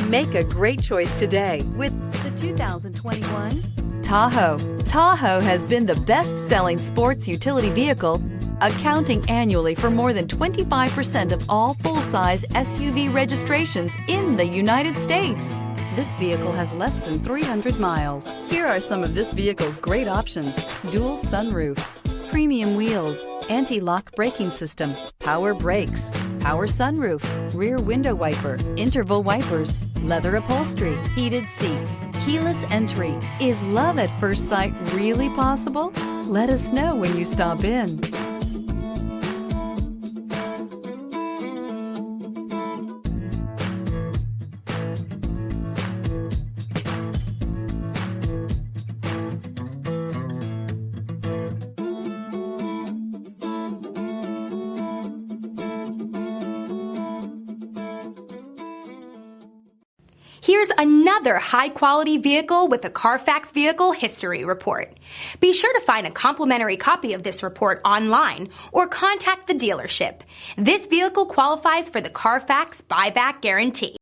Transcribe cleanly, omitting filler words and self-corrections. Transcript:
Make a great choice today with the 2021 Tahoe. Tahoe has been the best-selling sports utility vehicle, accounting annually for more than 25% of all full-size SUV registrations in the United States. This vehicle has less than 300 miles. Here are some of this vehicle's great options: dual sunroof, premium wheels, anti-lock braking system, power brakes, power sunroof, rear window wiper, interval wipers, leather upholstery, heated seats, keyless entry. Is love at first sight really possible? Let us know when you stop in. Here's another high-quality vehicle with a Carfax Vehicle History Report. Be sure to find a complimentary copy of this report online or contact the dealership. This vehicle qualifies for the Carfax Buyback Guarantee.